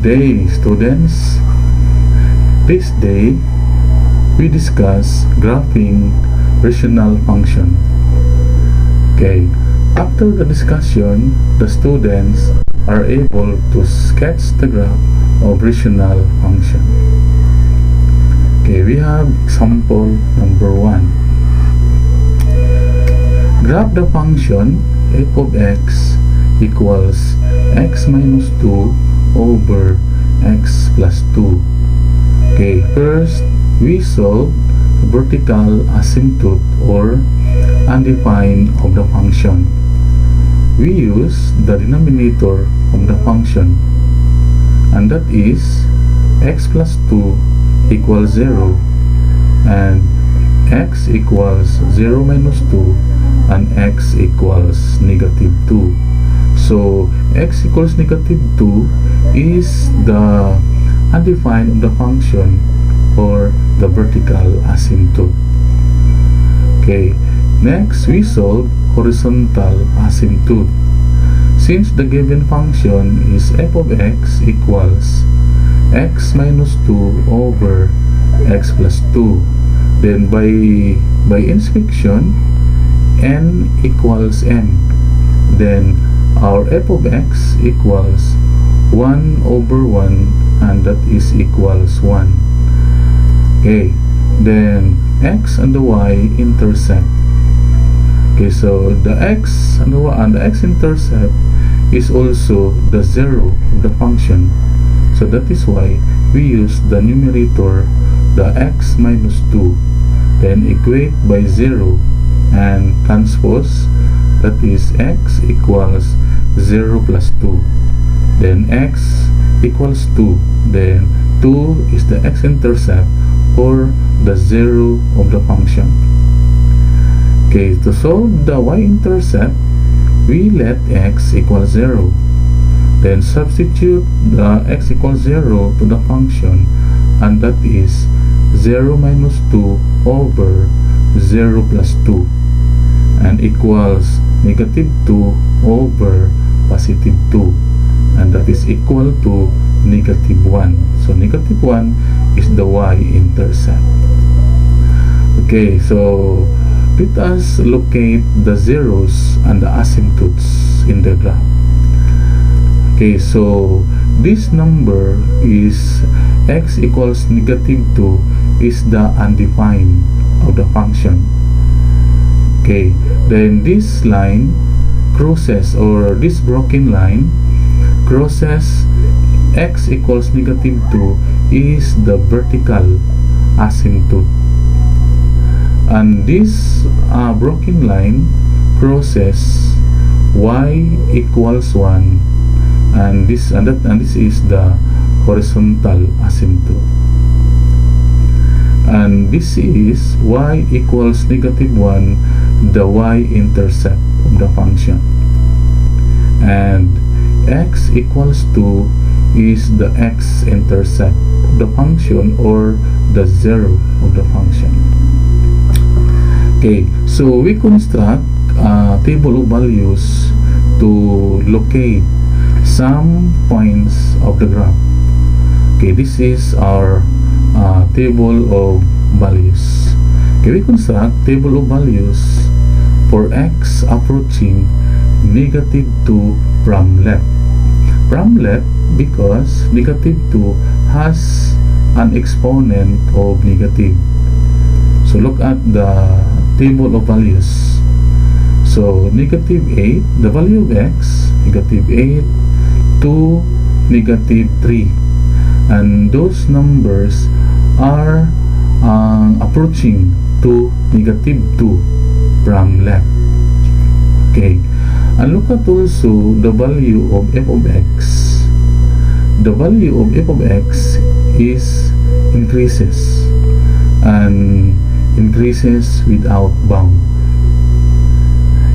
day, students. This day, we discuss graphing rational function. Okay, after the discussion, the students are able to sketch the graph of rational function. Okay, we have example number 1. Graph the function f of x equals x minus 2 over x plus 2. Okay, first we solve vertical asymptote or undefined of the function. We use the denominator of the function, and that is x plus 2 equals 0 and x equals 0 minus 2 and x equals negative 2. So x equals negative 2 is the undefined of the function or the vertical asymptote. Okay, next we solve horizontal asymptote. Since the given function is f of x equals x minus 2 over x plus 2, then by inspection n equals m, then our f of x equals 1 over 1 and that is equals 1. Okay, then x and the y intersect. Okay, so the x and the y and the x intercept is also the 0 of the function. So that is why we use the numerator, the x minus 2, then equate by 0 and transpose, that is x equals 0 plus 2, then x equals 2, then 2 is the x-intercept or the 0 of the function. Okay, to solve the y-intercept, we let x equal 0, then substitute the x equals 0 to the function, and that is 0 minus 2 over 0 plus 2 and equals negative 2 over positive 2, and that is equal to negative 1. So negative 1 is the y-intercept. Okay, so let us locate the zeros and the asymptotes in the graph. Okay, so this number is x equals negative 2 is the undefined of the function. Okay, then this line crosses, or this broken line crosses x equals negative 2 is the vertical asymptote, and this broken line crosses y equals 1, and this is the horizontal asymptote, and this is y equals negative 1, the y-intercept of the function, and x equals 2 is the x-intercept of the function or the 0 of the function. Okay, so we construct a table of values to locate some points of the graph. Okay, this is our table of values. Okay, we construct table of values for x approaching negative 2 from left. From left because negative 2 has an exponent of negative. So look at the table of values. So negative 8, the value of x, negative 8 to negative 3, and those numbers are approaching to negative 2 from left. Okay, and look at also the value of f of x. The value of f of x is increases and increases without bound.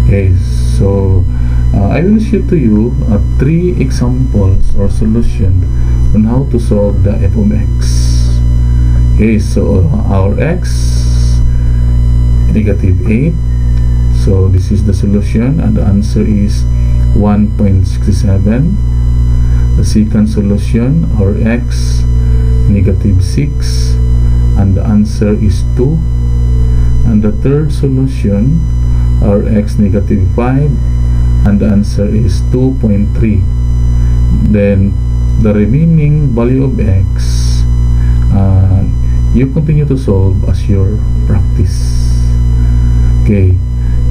Okay, so I will show to you 3 examples or solution on how to solve the f of x. Okay, so our x negative 8, so this is the solution and the answer is 1.67. The second solution, our x negative 6, and the answer is 2. And the third solution, our x negative 5, and the answer is 2.3. Then the remaining value of x, you continue to solve as your practice. Okay,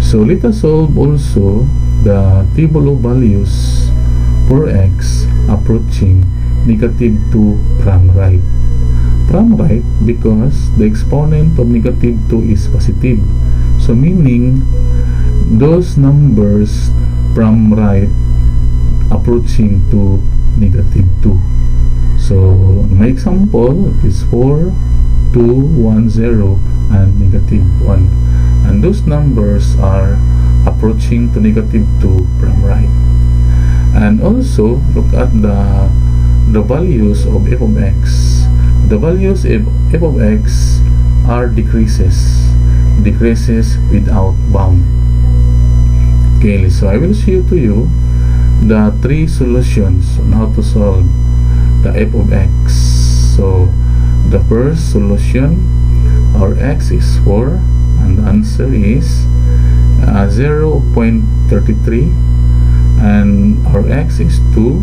so let us solve also the table of values for x approaching negative 2 from right. From right because the exponent of negative 2 is positive. So meaning those numbers from right approaching to negative 2. So my example is 4, 2, 1, 0, and negative 1. And those numbers are approaching to negative 2 from right. And also look at the values of f of x. The values of f of x are decreases without bound. Okay, so I will show to you the 3 solutions on how to solve the f of x. So the first solution, our x is 4 and the answer is 0.33, and our x is 2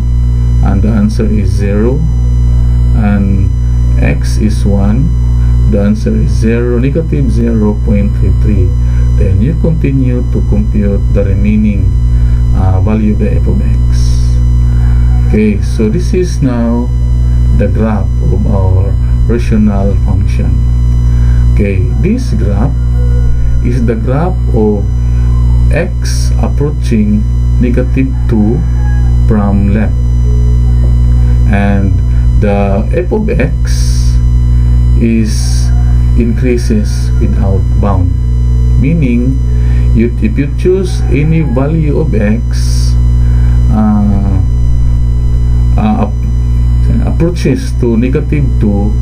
and the answer is 0, and x is 1, the answer is 0, negative 0.33. Then you continue to compute the remaining value of the f of x. Okay, so this is now the graph of our rational function. Okay, this graph is the graph of x approaching negative 2 from left, and the f of x is increases without bound, meaning if you choose any value of x approaches to negative 2,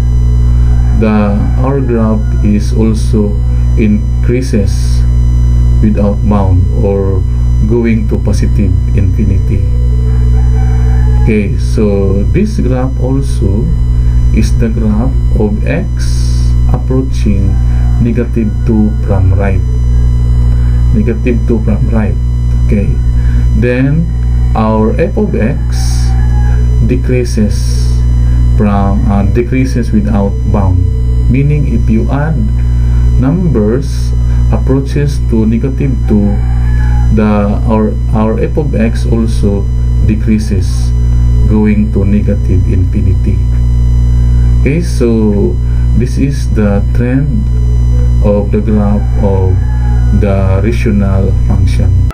our graph is also increases without bound or going to positive infinity. Okay, so this graph also is the graph of x approaching negative 2 from right. Negative 2 from right. Okay, then our f of x decreases without bound, meaning if you add numbers approaches to negative 2, our f of x also decreases going to negative infinity. Okay, so this is the trend of the graph of the rational function.